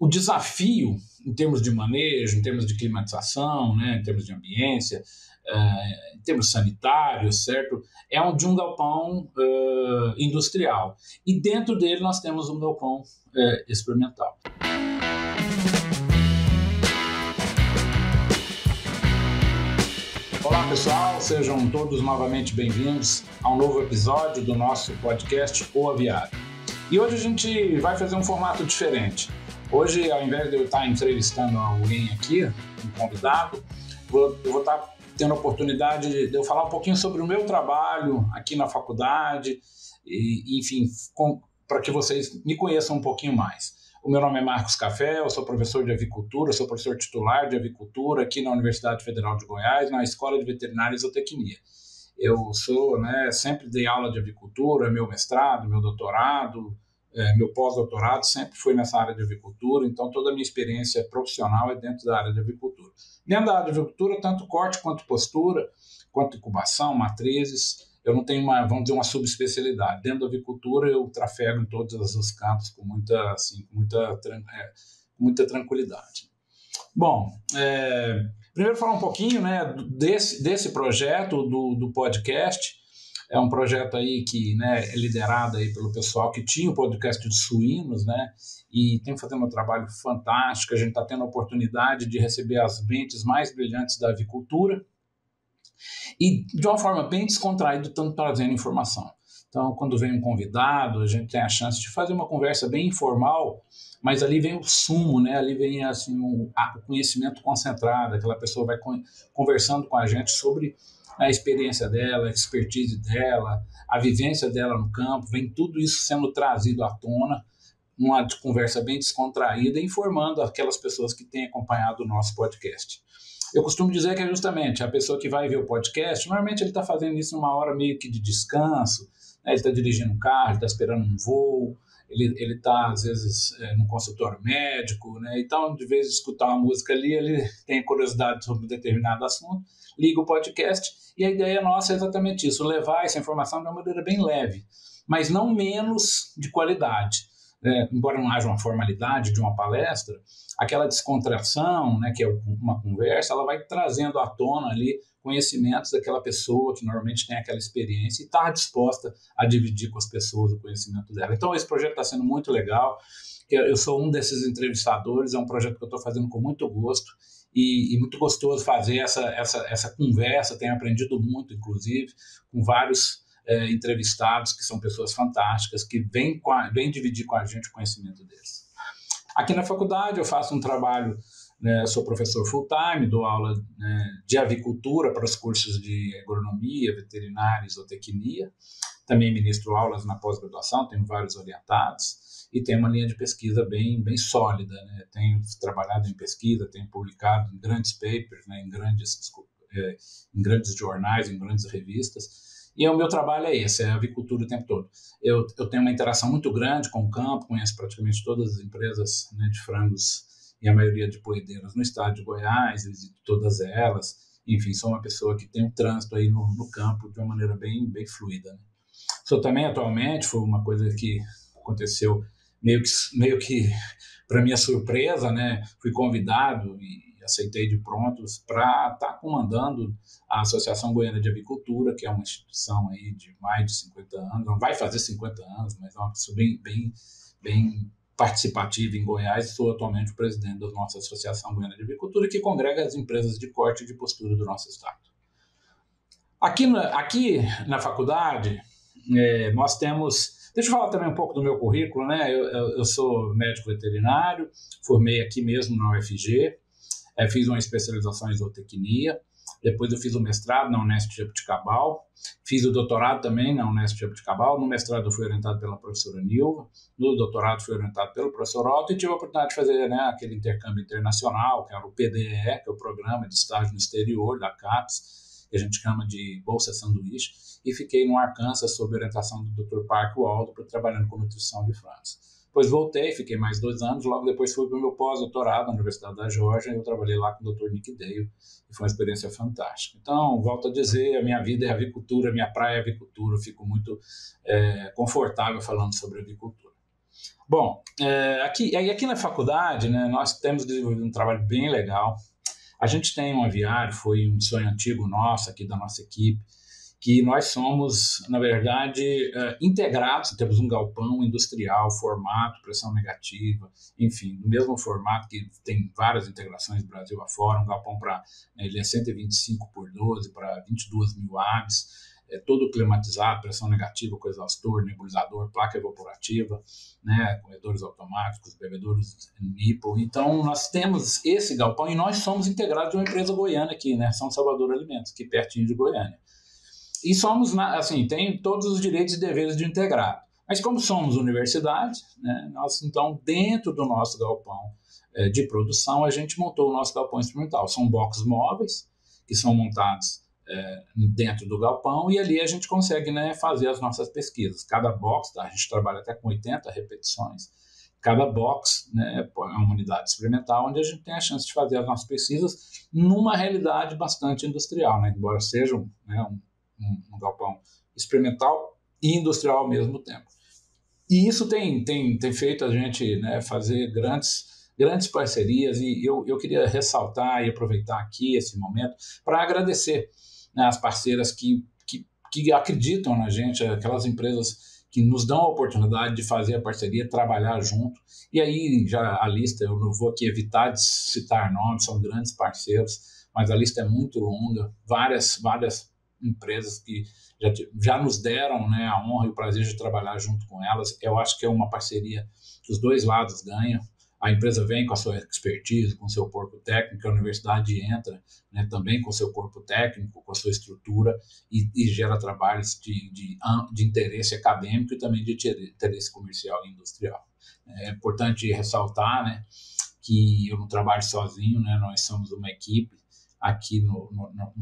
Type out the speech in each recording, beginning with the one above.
o desafio em termos de manejo, em termos de climatização, né, em termos de ambiência, em termos sanitários, certo? É de um galpão industrial. E dentro dele nós temos um galpão experimental. Olá pessoal, sejam todos novamente bem-vindos a um novo episódio do nosso podcast O Aviário. E hoje a gente vai fazer um formato diferente. Hoje, ao invés de eu estar entrevistando alguém aqui, um convidado, eu vou estar tendo a oportunidade de eu falar um pouquinho sobre o meu trabalho aqui na faculdade, e, enfim, para que vocês me conheçam um pouquinho mais. O meu nome é Marcos Café, eu sou professor de avicultura, sou professor titular de avicultura aqui na Universidade Federal de Goiás, na Escola de Veterinária e Zootecnia. Eu sempre dei aula de avicultura, meu mestrado, meu doutorado, meu pós-doutorado sempre foi nessa área de avicultura, então toda a minha experiência profissional é dentro da área de avicultura. Dentro da área de avicultura, tanto corte quanto postura, quanto incubação, matrizes, eu não tenho uma subespecialidade. Dentro da avicultura eu trafego em todos os campos com muita tranquilidade. Bom, primeiro falar um pouquinho, né, desse projeto do podcast. É um projeto aí que, né, é liderado aí pelo pessoal que tinha o podcast de suínos, né, e tem fazendo um trabalho fantástico. A gente está tendo a oportunidade de receber as mentes mais brilhantes da avicultura e de uma forma bem descontraída, estão trazendo informação. Então, quando vem um convidado, a gente tem a chance de fazer uma conversa bem informal, mas ali vem o sumo, né? Ali vem assim, o conhecimento concentrado, aquela pessoa vai conversando com a gente sobre a experiência dela, a expertise dela, a vivência dela no campo, vem tudo isso sendo trazido à tona, uma conversa bem descontraída, informando aquelas pessoas que têm acompanhado o nosso podcast. Eu costumo dizer que é justamente a pessoa que vai ver o podcast, normalmente ele está fazendo isso numa hora meio que de descanso, né? Ele está dirigindo um carro, ele está esperando um voo, ele está, às vezes, num consultório médico, né? Então, de vez de escutar uma música ali, ele tem curiosidade sobre um determinado assunto, liga o podcast, e a ideia nossa é exatamente isso, levar essa informação de uma maneira bem leve, mas não menos de qualidade. Embora não haja uma formalidade de uma palestra, aquela descontração, né, que é uma conversa, ela vai trazendo à tona ali conhecimentos daquela pessoa que normalmente tem aquela experiência e está disposta a dividir com as pessoas o conhecimento dela. Então esse projeto está sendo muito legal, eu sou um desses entrevistadores, é um projeto que eu estou fazendo com muito gosto e muito gostoso fazer essa conversa, tenho aprendido muito, inclusive, com vários entrevistados que são pessoas fantásticas, que vêm dividir com a gente o conhecimento deles. Aqui na faculdade eu faço um trabalho, né, sou professor full-time, dou aula, né, de avicultura para os cursos de agronomia, veterinária e zootecnia. Também ministro aulas na pós-graduação, tenho vários orientados e tenho uma linha de pesquisa bem sólida, né? Tenho trabalhado em pesquisa, tenho publicado em grandes papers, né, em grandes jornais, em grandes revistas. E o meu trabalho é esse, é a avicultura o tempo todo. Eu tenho uma interação muito grande com o campo, conheço praticamente todas as empresas, né, de frangos e a maioria de poedeiras no estado de Goiás, visito todas elas. Enfim, sou uma pessoa que tem um trânsito aí no campo de uma maneira bem fluida, né? Sou também, atualmente, foi uma coisa que aconteceu meio que para minha surpresa, né, fui convidado e aceitei de prontos para estar comandando a Associação Goiana de Avicultura, que é uma instituição aí de mais de 50 anos, não vai fazer 50 anos, mas é uma pessoa bem participativa em Goiás. Sou atualmente o presidente da nossa Associação Goiana de Avicultura, que congrega as empresas de corte e de postura do nosso estado. Aqui na faculdade, nós temos... Deixa eu falar também um pouco do meu currículo, né? Eu sou médico veterinário, formei aqui mesmo na UFG, fiz uma especialização em zootecnia, depois eu fiz o mestrado na Unesp de Jaboticabal, fiz o doutorado também na Unesp de Jaboticabal. No mestrado eu fui orientado pela professora Nilva, no doutorado fui orientado pelo professor Otto e tive a oportunidade de fazer, né, aquele intercâmbio internacional, que era o PDE, que é o Programa de Estágio no Exterior da CAPES, que a gente chama de Bolsa Sanduíche, e fiquei no Arkansas sob orientação do Dr. Park Waldo, trabalhando com nutrição de frangos. Depois voltei, fiquei mais 2 anos, logo depois fui para o meu pós-doutorado na Universidade da Geórgia, e eu trabalhei lá com o Dr. Nick Dale, e foi uma experiência fantástica. Então, volto a dizer, a minha vida é avicultura, a minha praia é avicultura, eu fico muito confortável falando sobre avicultura. Bom, aqui na faculdade, né, nós temos desenvolvido um trabalho bem legal. A gente tem um aviário, foi um sonho antigo nosso, aqui da nossa equipe, que nós somos, na verdade, integrados, temos um galpão industrial, formato, pressão negativa, enfim, no mesmo formato que tem várias integrações do Brasil afora, um galpão ele é 125 por 12 para 22 mil aves, todo climatizado, pressão negativa com exaustor, nebulizador, placa evaporativa, né, corredores automáticos, bebedouros NIPO. Então, nós temos esse galpão e nós somos integrados de uma empresa goiana aqui, né, São Salvador Alimentos, aqui pertinho de Goiânia. E somos, assim, tem todos os direitos e deveres de integrado. Mas como somos universidade, né, nós, então, dentro do nosso galpão de produção, a gente montou o nosso galpão experimental. São boxes móveis que são montados dentro do galpão e ali a gente consegue, né, fazer as nossas pesquisas. Cada box, tá, a gente trabalha até com 80 repetições, cada box, né, é uma unidade experimental onde a gente tem a chance de fazer as nossas pesquisas numa realidade bastante industrial, né, embora seja um galpão experimental e industrial ao mesmo tempo. E isso tem feito a gente, né, fazer grandes parcerias e eu queria ressaltar e aproveitar aqui esse momento para agradecer, né, as parceiras que acreditam na gente, aquelas empresas que nos dão a oportunidade de fazer a parceria, trabalhar junto. E aí, já a lista, eu não vou aqui evitar de citar nomes, são grandes parceiros, mas a lista é muito longa, várias empresas que já nos deram, né, a honra e o prazer de trabalhar junto com elas. Eu acho que é uma parceria que os dois lados ganham. A empresa vem com a sua expertise, com o seu corpo técnico, a universidade entra, né, também com o seu corpo técnico, com a sua estrutura e gera trabalhos de interesse acadêmico e também de interesse comercial e industrial. É importante ressaltar, né, que eu não trabalho sozinho, né, nós somos uma equipe aqui no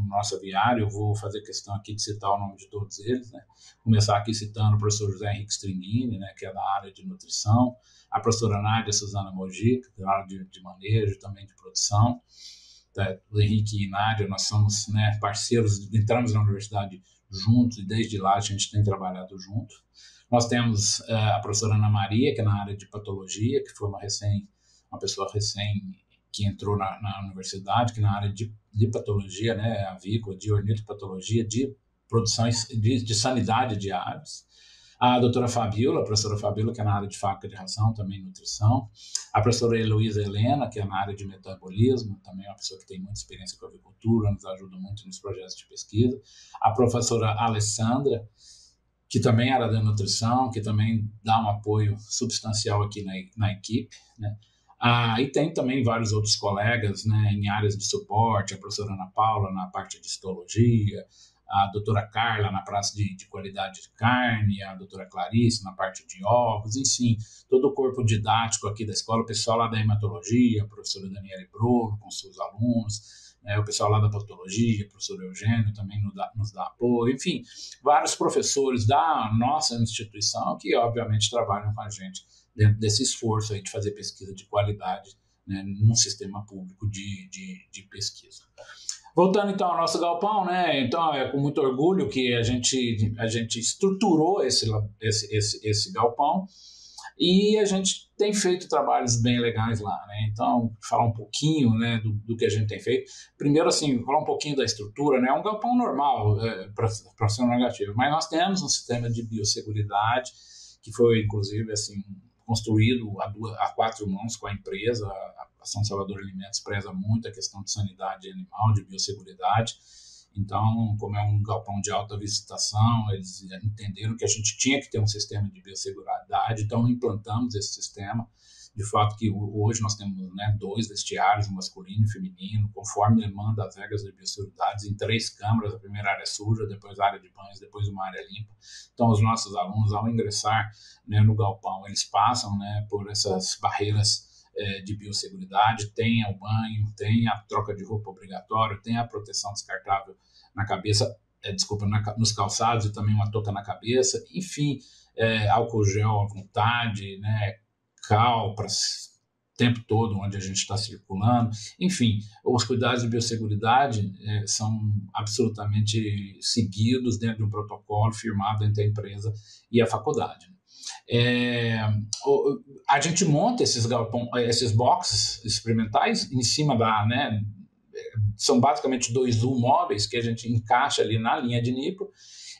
nosso aviário. Eu vou fazer questão aqui de citar o nome de todos eles, né? Começar aqui citando o professor José Henrique Stringini, né, que é da área de nutrição, a professora Nádia Suzana Mojica, que é da área de manejo, também de produção. O Henrique e Nádia, nós somos, né, parceiros, entramos na universidade juntos e desde lá a gente tem trabalhado junto. Nós temos a professora Ana Maria, que é na área de patologia, que foi uma pessoa recém que entrou na universidade, que na área de patologia, né, avícola, de ornitopatologia, de produção de sanidade de aves. A doutora Fabiola, a professora Fabiola, que é na área de fábrica de ração, também nutrição. A professora Heloísa Helena, que é na área de metabolismo, também é uma pessoa que tem muita experiência com avicultura, nos ajuda muito nos projetos de pesquisa. A professora Alessandra, que também era da nutrição, que também dá um apoio substancial aqui na equipe, né? E tem também vários outros colegas, né, em áreas de suporte, a professora Ana Paula na parte de histologia, a doutora Carla na praça de qualidade de carne, a doutora Clarice na parte de ovos, enfim, todo o corpo didático aqui da escola, o pessoal lá da hematologia, a professora Daniela Brolo com seus alunos, o pessoal lá da patologia, o professor Eugênio também nos dá apoio, enfim, vários professores da nossa instituição que obviamente trabalham com a gente dentro desse esforço aí de fazer pesquisa de qualidade, né, num sistema público de pesquisa. Voltando então ao nosso galpão, né, então é com muito orgulho que a gente estruturou esse galpão e a gente tem feito trabalhos bem legais lá, né? Então, falar um pouquinho, né, do que a gente tem feito. Primeiro, assim, falar um pouquinho da estrutura, né? É um galpão normal para ser negativo, mas nós temos um sistema de biosseguridade que foi, inclusive, assim, construído a quatro mãos com a empresa. A São Salvador Alimentos preza muito a questão de sanidade animal, de biosseguridade. Então, como é um galpão de alta visitação, eles entenderam que a gente tinha que ter um sistema de biosseguridade, então implantamos esse sistema. De fato que hoje nós temos, né, 2 vestiários, um masculino e feminino, conforme demanda as regras de biosseguridade, em 3 câmaras, a primeira área suja, depois a área de banhos, depois uma área limpa. Então os nossos alunos, ao ingressar, né, no galpão, eles passam, né, por essas barreiras de biosseguridade, tem o banho, tem a troca de roupa obrigatória, tem a proteção descartável na cabeça, nos calçados e também uma touca na cabeça, enfim, álcool gel à vontade, né, cal para o tempo todo onde a gente está circulando, enfim, os cuidados de biosseguridade são absolutamente seguidos dentro de um protocolo firmado entre a empresa e a faculdade. A gente monta esses boxes experimentais em cima né, são basicamente 2U móveis que a gente encaixa ali na linha de níquel,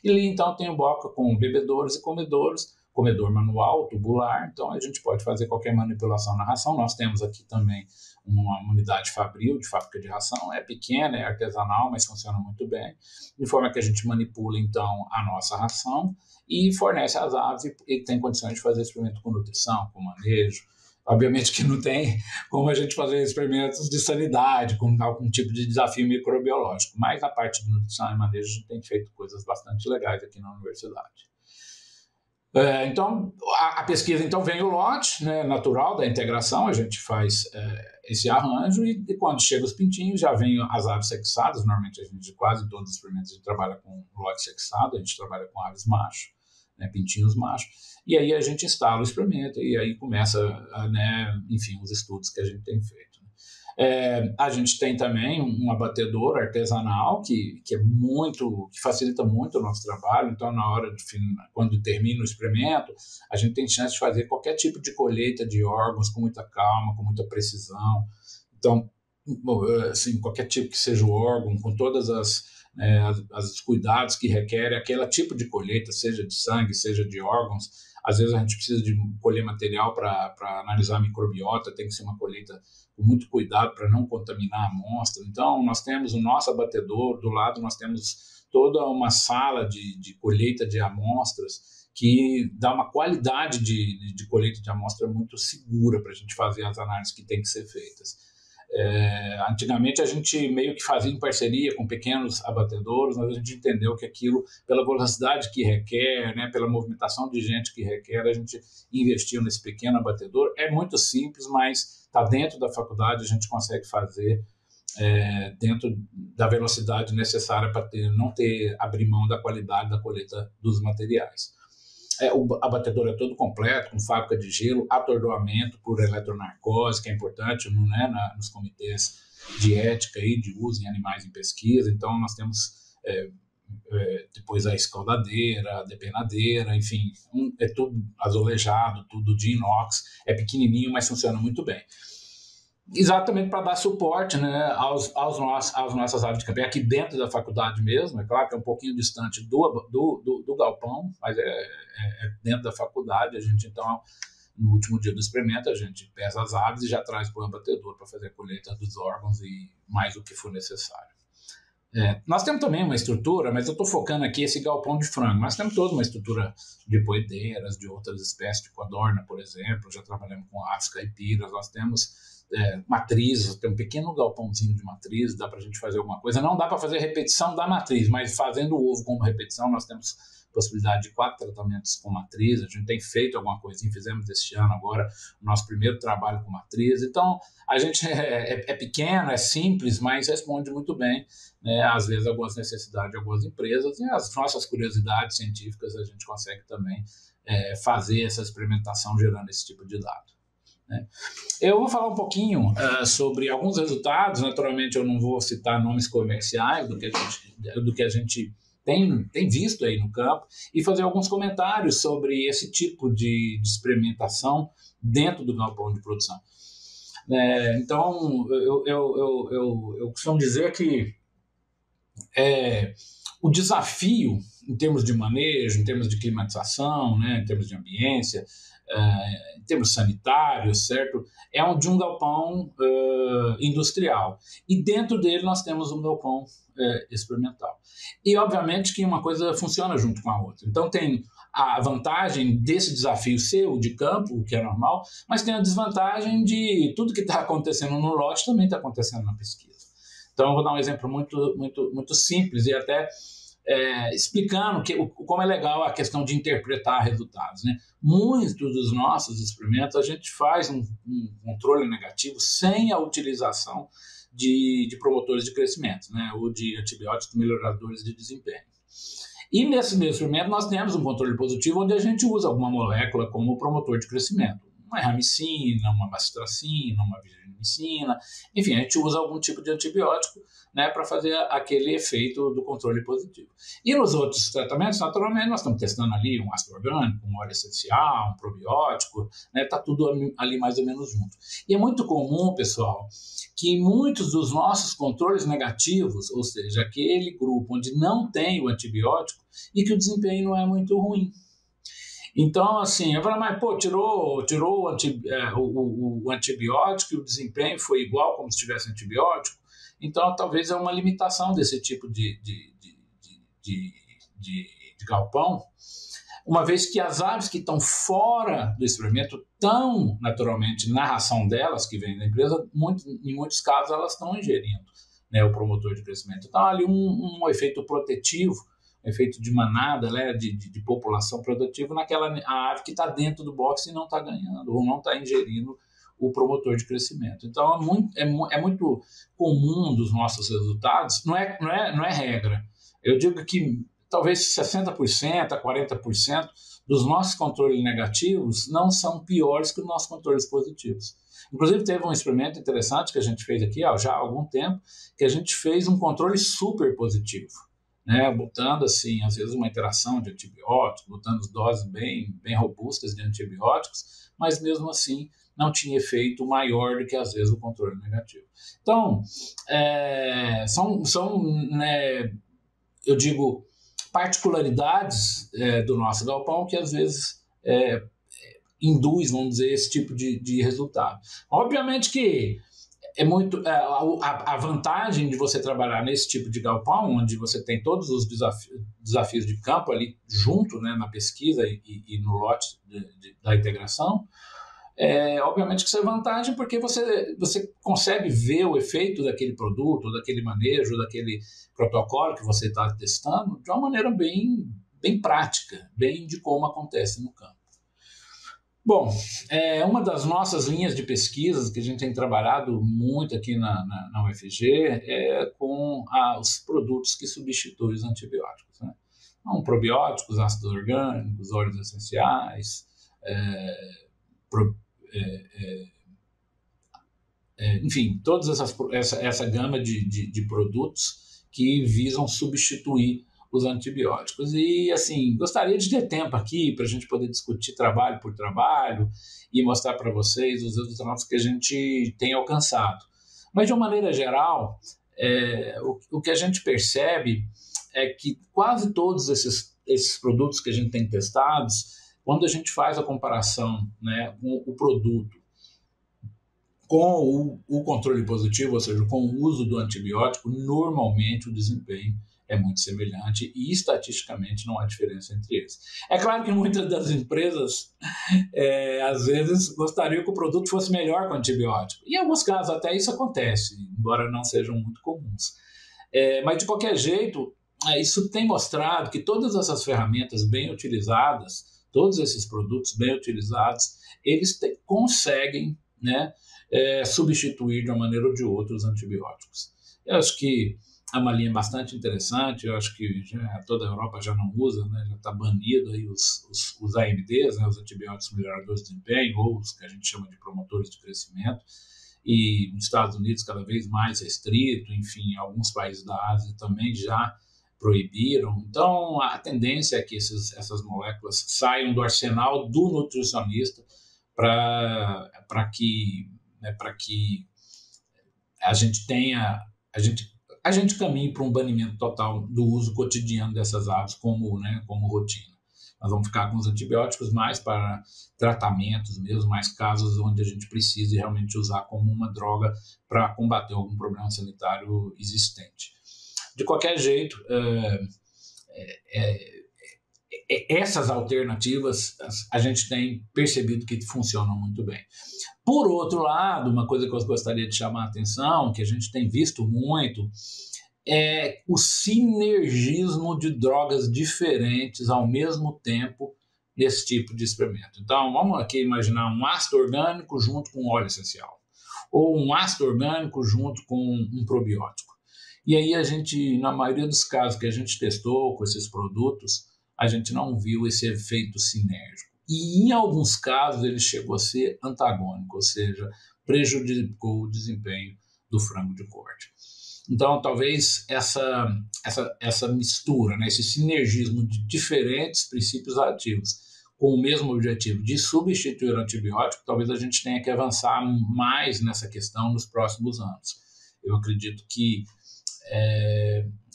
e ali então tem o box com bebedouros e comedouros, comedor manual, tubular, então a gente pode fazer qualquer manipulação na ração. Nós temos aqui também uma unidade fabril, de fábrica de ração, é pequena, é artesanal, mas funciona muito bem, de forma que a gente manipula então a nossa ração e fornece às aves e tem condições de fazer experimento com nutrição, com manejo. Obviamente que não tem como a gente fazer experimentos de sanidade, com algum tipo de desafio microbiológico, mas na parte de nutrição e manejo a gente tem feito coisas bastante legais aqui na universidade. Então, a pesquisa então vem o lote, né, natural da integração, a gente faz esse arranjo e quando chega os pintinhos já vem as aves sexadas. Normalmente a gente, quase todos os experimentos, a gente trabalha com lote sexado, a gente trabalha com aves macho, né, pintinhos machos, e aí a gente instala o experimento e aí começa, né, enfim, os estudos que a gente tem feito. A gente tem também um abatedor artesanal que facilita muito o nosso trabalho. Então, na hora quando termina o experimento, a gente tem chance de fazer qualquer tipo de colheita de órgãos com muita calma, com muita precisão. Então, assim, qualquer tipo que seja o órgão, com todas os cuidados que requer aquele tipo de colheita, seja de sangue, seja de órgãos. Às vezes a gente precisa de colher material para analisar a microbiota, tem que ser uma colheita com muito cuidado para não contaminar a amostra. Então, nós temos o nosso abatedor, do lado nós temos toda uma sala de colheita de amostras que dá uma qualidade de colheita de amostra muito segura para a gente fazer as análises que têm que ser feitas. Antigamente a gente meio que fazia em parceria com pequenos abatedouros, mas a gente entendeu que aquilo, pela velocidade que requer, né, pela movimentação de gente que requer, a gente investiu nesse pequeno abatedor. É muito simples, mas está dentro da faculdade, a gente consegue fazer dentro da velocidade necessária para não abrir mão da qualidade da colheita dos materiais. O abatedor é todo completo, com fábrica de gelo, atordoamento por eletronarcose, que é importante, né, nos comitês de ética e de uso em animais em pesquisa. Então, nós temos depois a escaldadeira, a depenadeira, enfim, é tudo azulejado, tudo de inox, é pequenininho, mas funciona muito bem. Exatamente para dar suporte, né, às nossas aves de campanha, aqui dentro da faculdade mesmo. É claro que é um pouquinho distante do galpão, mas é dentro da faculdade. A gente, então, no último dia do experimento, a gente pesa as aves e já traz para o abatedor para fazer a colheita dos órgãos e mais o que for necessário. Nós temos também uma estrutura, mas eu estou focando aqui esse galpão de frango. Nós temos toda uma estrutura de poedeiras, de outras espécies, de codorna, por exemplo. Já trabalhamos com aves caipiras. Nós temos matrizes, tem um pequeno galpãozinho de matriz, dá para a gente fazer alguma coisa. Não dá para fazer repetição da matriz, mas fazendo o ovo como repetição, nós temos possibilidade de 4 tratamentos com matriz. A gente tem feito alguma coisinha, fizemos este ano agora o nosso primeiro trabalho com matriz. Então, a gente é pequeno, é simples, mas responde muito bem, né, às vezes algumas necessidades de algumas empresas, e as nossas curiosidades científicas a gente consegue também fazer essa experimentação gerando esse tipo de dado. Eu vou falar um pouquinho sobre alguns resultados. Naturalmente eu não vou citar nomes comerciais do que a gente tem visto aí no campo, e fazer alguns comentários sobre esse tipo de experimentação dentro do galpão de produção. Então eu costumo dizer que o desafio em termos de manejo, em termos de climatização, né, em termos de ambiência, em termos sanitários, certo? É de um galpão industrial. E dentro dele nós temos um galpão experimental. E, obviamente, que uma coisa funciona junto com a outra. Então, tem a vantagem desse desafio ser o de campo, o que é normal, mas tem a desvantagem de tudo que está acontecendo no lote também está acontecendo na pesquisa. Então, eu vou dar um exemplo muito, muito, muito simples e até explicando como é legal a questão de interpretar resultados, né? Muitos dos nossos experimentos a gente faz um controle negativo sem a utilização de promotores de crescimento, né? Ou de antibióticos melhoradores de desempenho. E nesse mesmo experimento nós temos um controle positivo onde a gente usa alguma molécula como promotor de crescimento, uma ramicina, uma bacitracina, uma virginincina, enfim, a gente usa algum tipo de antibiótico, né, para fazer aquele efeito do controle positivo. E nos outros tratamentos, naturalmente, nós estamos testando ali um ácido orgânico, um óleo essencial, um probiótico, né, tá tudo ali mais ou menos junto. E é muito comum, pessoal, que muitos dos nossos controles negativos, ou seja, aquele grupo onde não tem o antibiótico e que o desempenho não é muito ruim. Então, assim, eu falo, mas pô, tirou o antibiótico e o desempenho foi igual como se tivesse antibiótico. Então, talvez é uma limitação desse tipo de galpão, uma vez que as aves que estão fora do experimento estão naturalmente na ração delas, que vem da empresa, em muitos casos elas estão ingerindo, né, o promotor de crescimento. Então, ali um efeito protetivo, um efeito de manada, né, de população produtiva naquela ave que está dentro do box e não está ganhando, ou não está ingerindo o promotor de crescimento. Então, é muito comum dos nossos resultados, não é regra. Eu digo que talvez 60% a 40% dos nossos controles negativos não são piores que os nossos controles positivos. Inclusive, teve um experimento interessante que a gente fez aqui já há algum tempo, que a gente fez um controle super positivo, né, botando, assim, às vezes uma interação de antibióticos, botando doses bem robustas de antibióticos, mas mesmo assim não tinha efeito maior do que, às vezes, o controle negativo. Então, são né, eu digo, particularidades do nosso galpão que, às vezes, induz, vamos dizer, esse tipo de resultado. Obviamente que é muito a vantagem de você trabalhar nesse tipo de galpão, onde você tem todos os desafios de campo ali junto, né, na pesquisa e no lote da integração, obviamente que isso é vantagem porque você consegue ver o efeito daquele produto, daquele manejo, daquele protocolo que você está testando de uma maneira bem prática, bem de como acontece no campo. Bom, uma das nossas linhas de pesquisas que a gente tem trabalhado muito aqui na UFG é com os produtos que substituem os antibióticos, né? Então, probióticos, ácidos orgânicos, óleos essenciais, enfim, toda essa gama de produtos que visam substituir os antibióticos. E, assim, gostaria de ter tempo aqui para a gente poder discutir trabalho por trabalho e mostrar para vocês os resultados que a gente tem alcançado. Mas, de uma maneira geral, o que a gente percebe é que quase todos esses produtos que a gente tem testados, quando a gente faz a comparação, né, com o produto com o controle positivo, ou seja, com o uso do antibiótico, normalmente o desempenho é muito semelhante e estatisticamente não há diferença entre eles. É claro que muitas das empresas, às vezes, gostariam que o produto fosse melhor com antibiótico. Em alguns casos até isso acontece, embora não sejam muito comuns. Mas, de qualquer jeito, isso tem mostrado que todas essas ferramentas bem utilizadas, todos esses produtos bem utilizados, eles conseguem, né, substituir de uma maneira ou de outra os antibióticos. Eu acho que é uma linha bastante interessante, eu acho que toda a Europa já não usa, né, já está banido aí os AMDs, né, os antibióticos melhoradores de desempenho, ou os que a gente chama de promotores de crescimento, e nos Estados Unidos cada vez mais restrito, enfim, alguns países da Ásia também já proibiram. Então, a tendência é que essas moléculas saiam do arsenal do nutricionista para que a gente caminhe para um banimento total do uso cotidiano dessas aves como rotina. Nós vamos ficar com os antibióticos mais para tratamentos mesmo, mais casos onde a gente precise realmente usar como uma droga para combater algum problema sanitário existente. De qualquer jeito, essas alternativas a gente tem percebido que funcionam muito bem. Por outro lado, uma coisa que eu gostaria de chamar a atenção, que a gente tem visto muito, é o sinergismo de drogas diferentes ao mesmo tempo nesse tipo de experimento. Então, vamos aqui imaginar um ácido orgânico junto com óleo essencial, ou um ácido orgânico junto com um probiótico. E aí a gente, na maioria dos casos que a gente testou com esses produtos, a gente não viu esse efeito sinérgico. e em alguns casos ele chegou a ser antagônico, ou seja, prejudicou o desempenho do frango de corte. Então, talvez essa mistura, né, esse sinergismo de diferentes princípios ativos com o mesmo objetivo de substituir o antibiótico, talvez a gente tenha que avançar mais nessa questão nos próximos anos. Eu acredito que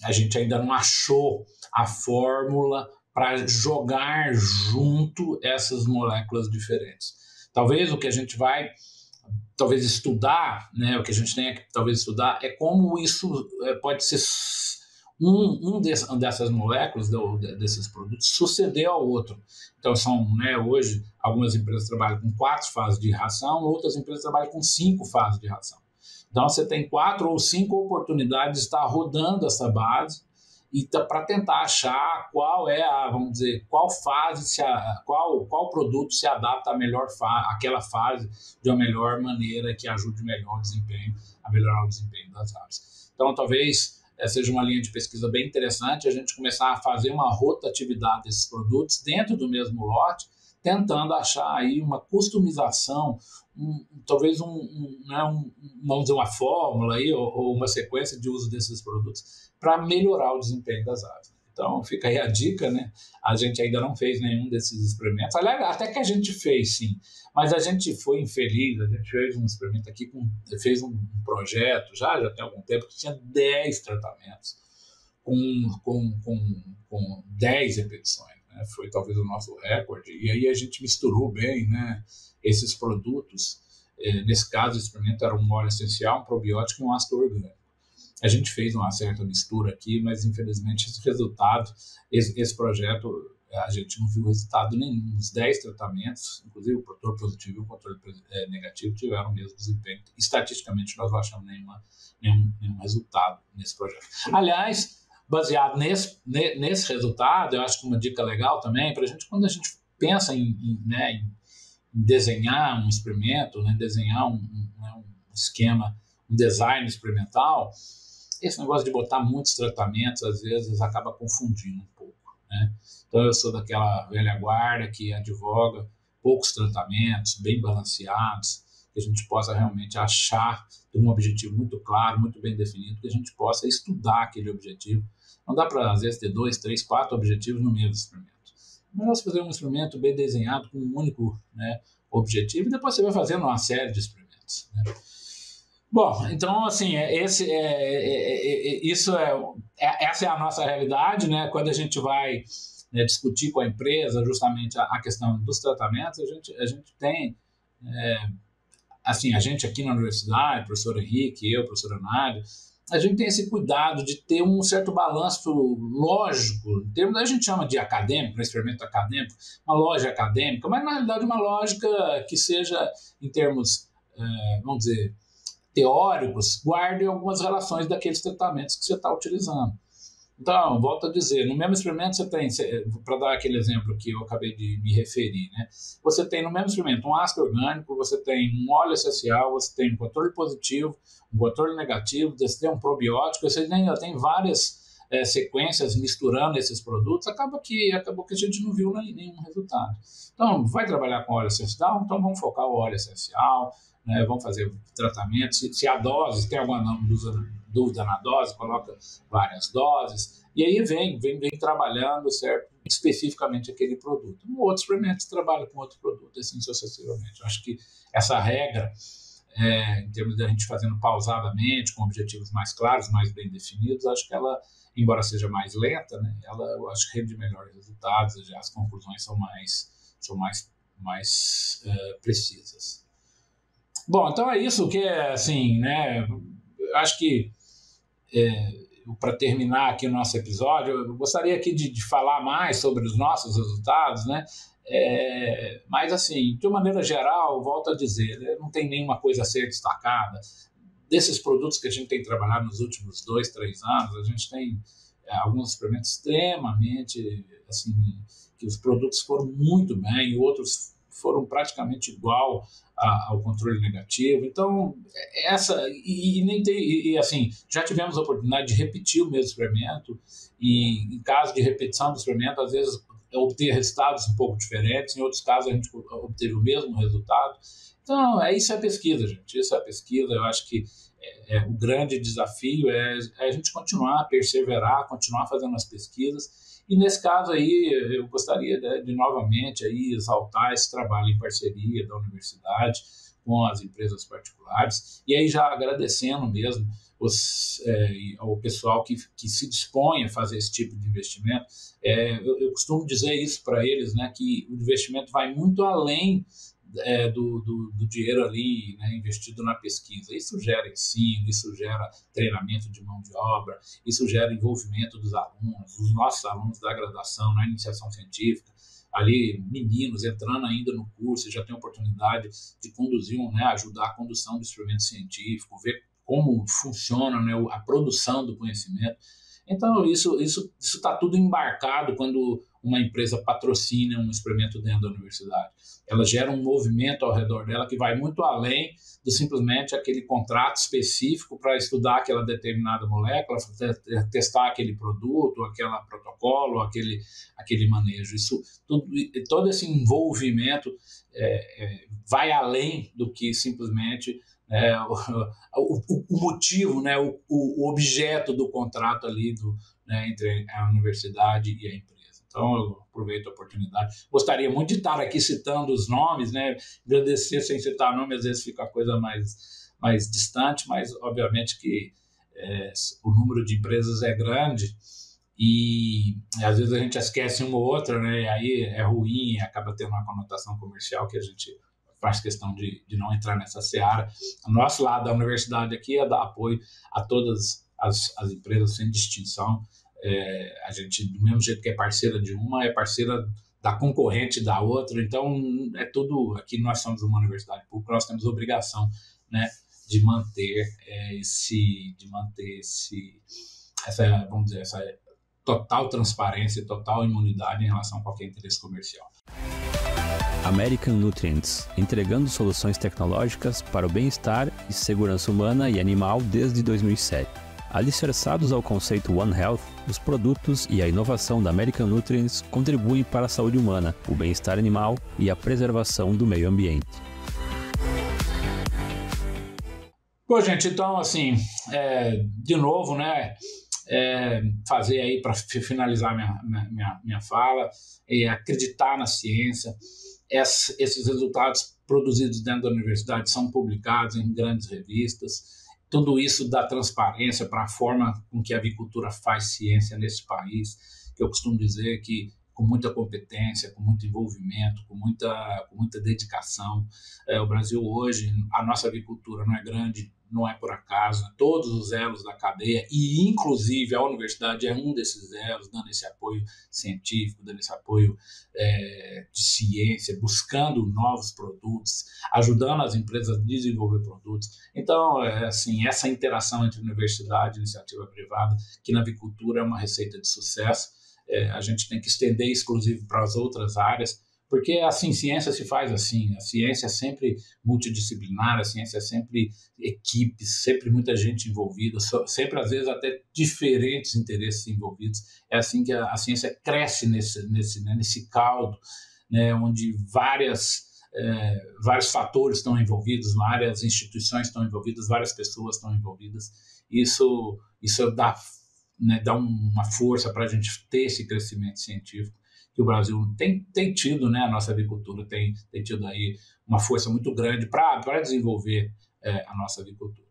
a gente ainda não achou a fórmula para jogar junto essas moléculas diferentes. Talvez o que a gente vai estudar, né, o que a gente tem que talvez estudar é como isso pode ser dessas moléculas, desses produtos, suceder ao outro. Então, hoje, algumas empresas trabalham com 4 fases de ração, outras empresas trabalham com 5 fases de ração. Então, você tem 4 ou 5 oportunidades de estar rodando essa base e para tentar achar qual é qual fase, qual produto se adapta àquela fase de uma melhor maneira que ajude a melhorar o desempenho das aves. Então, talvez seja uma linha de pesquisa bem interessante a gente começar a fazer uma rotatividade desses produtos dentro do mesmo lote, tentando achar aí uma customização, talvez vamos dizer, uma fórmula aí, ou uma sequência de uso desses produtos para melhorar o desempenho das aves. Então, fica aí a dica, né? A gente ainda não fez nenhum desses experimentos. Aliás, até que a gente fez, sim. Mas a gente foi infeliz, a gente fez um experimento aqui, fez um projeto, já tem algum tempo, que tinha 10 tratamentos com 10 repetições. Né? Foi talvez o nosso recorde. E aí a gente misturou bem, né, esses produtos. Nesse caso, o experimento era um óleo essencial, um probiótico e um ácido orgânico. A gente fez uma certa mistura aqui, mas infelizmente esse projeto, a gente não viu resultado nenhum. Os 10 tratamentos, inclusive o controle positivo e o controle negativo, tiveram o mesmo desempenho. Estatisticamente, nós não achamos nenhum resultado nesse projeto. Aliás, baseado nesse resultado, eu acho que uma dica legal também, para a gente, quando a gente pensa em desenhar um experimento, né, desenhar um esquema, um design experimental, esse negócio de botar muitos tratamentos, às vezes, acaba confundindo um pouco. Né? Então, eu sou daquela velha guarda que advoga poucos tratamentos, bem balanceados, que a gente possa realmente achar um objetivo muito claro, muito bem definido, que a gente possa estudar aquele objetivo. Não dá para, às vezes, ter 2, 3, 4 objetivos no mesmo experimento. É melhor você fazer um experimento bem desenhado, com um único, né, objetivo, e depois você vai fazendo uma série de experimentos. Né? Bom, então, assim, essa é a nossa realidade, né? Quando a gente vai discutir com a empresa justamente a questão dos tratamentos, a gente tem, assim, a gente aqui na universidade, o professor Henrique, eu, professor Nádia, a gente tem esse cuidado de ter um certo balanço lógico, em termos, a gente chama de acadêmico, experimento acadêmico, uma lógica acadêmica, mas na realidade uma lógica que seja, em termos, vamos dizer, teóricos, guarde algumas relações daqueles tratamentos que você está utilizando. Então, volto a dizer, no mesmo experimento você tem, para dar aquele exemplo que eu acabei de me referir, né? Você tem no mesmo experimento um ácido orgânico, você tem um óleo essencial, você tem um controle positivo, um controle negativo, você tem um probiótico, você ainda tem várias sequências misturando esses produtos, acabou que a gente não viu nenhum resultado. Então, vai trabalhar com óleo essencial? Então vamos focar o óleo essencial, né, vamos fazer tratamento, se a dose, tem alguma dúvida na dose, coloca várias doses, e aí vem trabalhando, certo, especificamente aquele produto. No outro experimento, trabalha com outro produto, assim sucessivamente. Eu acho que essa regra, em termos de a gente fazendo pausadamente, com objetivos mais claros, mais bem definidos, acho que ela, embora seja mais lenta, né, eu acho que rende melhores resultados, as conclusões são mais precisas. Bom, então é isso que assim, né, acho que para terminar aqui o nosso episódio, eu gostaria aqui de falar mais sobre os nossos resultados, né, mas assim, de uma maneira geral, volto a dizer, não tem nenhuma coisa a ser destacada. Desses produtos que a gente tem trabalhado nos últimos 2, 3 anos, a gente tem alguns experimentos extremamente, assim, que os produtos foram muito bem e outros foram praticamente igual ao controle negativo. Então, assim, já tivemos a oportunidade de repetir o mesmo experimento e, em caso de repetição do experimento, às vezes obter resultados um pouco diferentes, em outros casos a gente obteve o mesmo resultado. Então, isso é pesquisa, gente, isso é pesquisa. Eu acho que o grande desafio é a gente continuar, perseverar, continuar fazendo as pesquisas. E nesse caso aí, eu gostaria de novamente aí exaltar esse trabalho em parceria da universidade com as empresas particulares, e aí já agradecendo mesmo ao pessoal que se dispõe a fazer esse tipo de investimento. Eu costumo dizer isso para eles, né, que o investimento vai muito além do dinheiro ali, né, investido na pesquisa. Isso gera ensino, isso gera treinamento de mão de obra, isso gera envolvimento dos alunos, os nossos alunos da graduação na iniciação científica, ali meninos entrando ainda no curso, já tem oportunidade de conduzir, né, ajudar a condução do experimento científico, ver como funciona, né, a produção do conhecimento. Então, isso está tudo embarcado quando uma empresa patrocina um experimento dentro da universidade. Ela gera um movimento ao redor dela que vai muito além do simplesmente aquele contrato específico para estudar aquela determinada molécula, testar aquele produto, aquele protocolo, aquele manejo. Todo esse envolvimento vai além do que simplesmente o motivo, né, o objeto do contrato ali né, entre a universidade e a empresa. Então, eu aproveito a oportunidade. Gostaria muito de estar aqui citando os nomes, né? Agradecer sem citar nome, às vezes fica a coisa mais distante, mas obviamente que o número de empresas é grande e às vezes a gente esquece uma ou outra, né? E aí é ruim, acaba tendo uma conotação comercial que a gente faz questão de não entrar nessa seara. O nosso lado da universidade aqui é dar apoio a todas as empresas sem distinção. A gente, do mesmo jeito que é parceira de uma, é parceira da concorrente da outra. Então, é tudo... Aqui nós somos uma universidade pública, nós temos obrigação, né, de manter essa total transparência e total imunidade em relação a qualquer interesse comercial. American Nutrients, entregando soluções tecnológicas para o bem-estar e segurança humana e animal desde 2007. Alicerçados ao conceito One Health, os produtos e a inovação da American Nutrients contribuem para a saúde humana, o bem-estar animal e a preservação do meio ambiente. Bom, gente, então, assim, de novo, né, fazer aí para finalizar minha fala, acreditar na ciência. Esses resultados produzidos dentro da universidade são publicados em grandes revistas. Tudo isso dá transparência para a forma com que a avicultura faz ciência nesse país, que eu costumo dizer que com muita competência, com muito envolvimento, com muita dedicação. O Brasil hoje, a nossa avicultura não é grande, não é por acaso, todos os elos da cadeia, e inclusive a universidade é um desses elos, dando esse apoio científico, dando esse apoio de ciência, buscando novos produtos, ajudando as empresas a desenvolver produtos. Então, assim, essa interação entre universidade e iniciativa privada, que na avicultura é uma receita de sucesso, a gente tem que estender exclusivo para as outras áreas, porque assim, ciência se faz assim, a ciência é sempre multidisciplinar, a ciência é sempre equipes, sempre muita gente envolvida, sempre às vezes até diferentes interesses envolvidos. É assim que a ciência cresce nesse caldo, né, onde vários fatores estão envolvidos, várias instituições estão envolvidas, várias pessoas estão envolvidas. Isso dá uma força para a gente ter esse crescimento científico que o Brasil tem tido, né? A nossa avicultura tem tido aí uma força muito grande para desenvolver a nossa avicultura.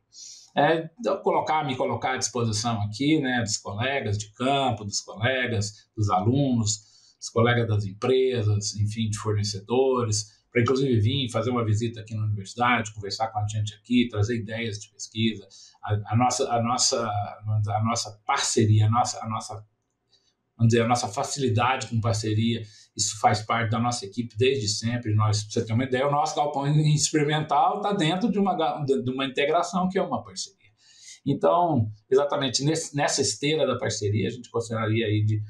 Me colocar à disposição aqui, né, dos colegas de campo, dos colegas, dos alunos, dos colegas das empresas, enfim, de fornecedores, para inclusive vir fazer uma visita aqui na universidade, conversar com a gente aqui, trazer ideias de pesquisa. A nossa parceria, a nossa facilidade com parceria, isso faz parte da nossa equipe desde sempre. Para você ter uma ideia, o nosso galpão experimental está dentro de uma integração que é uma parceria. Então, exatamente nessa esteira da parceria, a gente gostaria aí de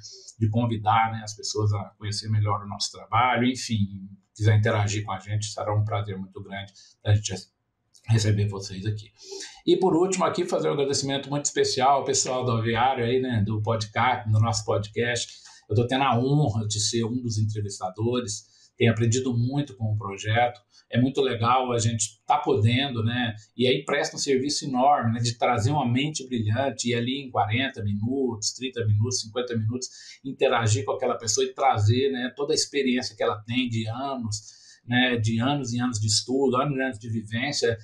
convidar, né, as pessoas a conhecer melhor o nosso trabalho. Enfim, quiser interagir com a gente, será um prazer muito grande a gente receber vocês aqui. E por último aqui, fazer um agradecimento muito especial ao pessoal do Aviário aí, né, do podcast, do nosso podcast. Eu estou tendo a honra de ser um dos entrevistadores, tenho aprendido muito com o projeto. É muito legal a gente estar podendo, né? E aí presta um serviço enorme, né? De trazer uma mente brilhante e ali em 40 minutos, 30 minutos, 50 minutos, interagir com aquela pessoa e trazer, né, toda a experiência que ela tem de anos, né? De anos e anos de estudo, anos e anos de vivência,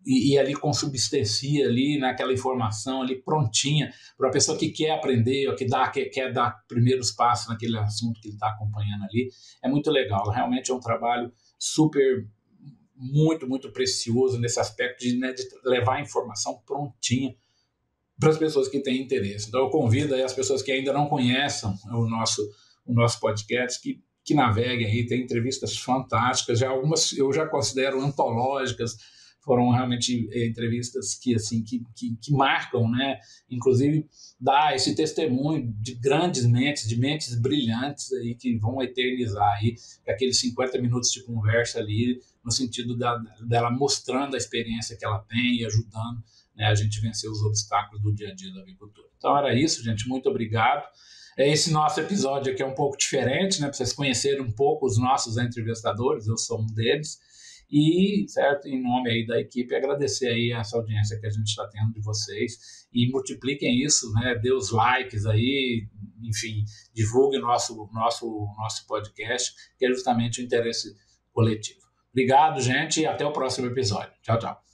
e ali consubstancia ali naquela informação ali prontinha para a pessoa que quer aprender ou que quer dar primeiros passos naquele assunto que ele está acompanhando ali. É muito legal, realmente é um trabalho super, muito precioso nesse aspecto de, né, de levar a informação prontinha para as pessoas que têm interesse. Então eu convido aí as pessoas que ainda não conhecem o nosso podcast que naveguem aí, tem entrevistas fantásticas, já algumas eu já considero antológicas. Foram realmente entrevistas que marcam, né? Inclusive dá esse testemunho de grandes mentes, de mentes brilhantes aí que vão eternizar aí aqueles 50 minutos de conversa ali, no sentido dela mostrando a experiência que ela tem e ajudando, né, a gente vencer os obstáculos do dia a dia da agricultura. Então era isso, gente. Muito obrigado. Esse nosso episódio aqui é um pouco diferente, né? Para vocês conhecerem um pouco os nossos entrevistadores, eu sou um deles. E, certo, em nome aí da equipe, agradecer aí essa audiência que a gente está tendo de vocês e multipliquem isso, né? Dê os likes aí, enfim, divulguem o nosso podcast, que é justamente o interesse coletivo. Obrigado, gente, e até o próximo episódio. Tchau, tchau.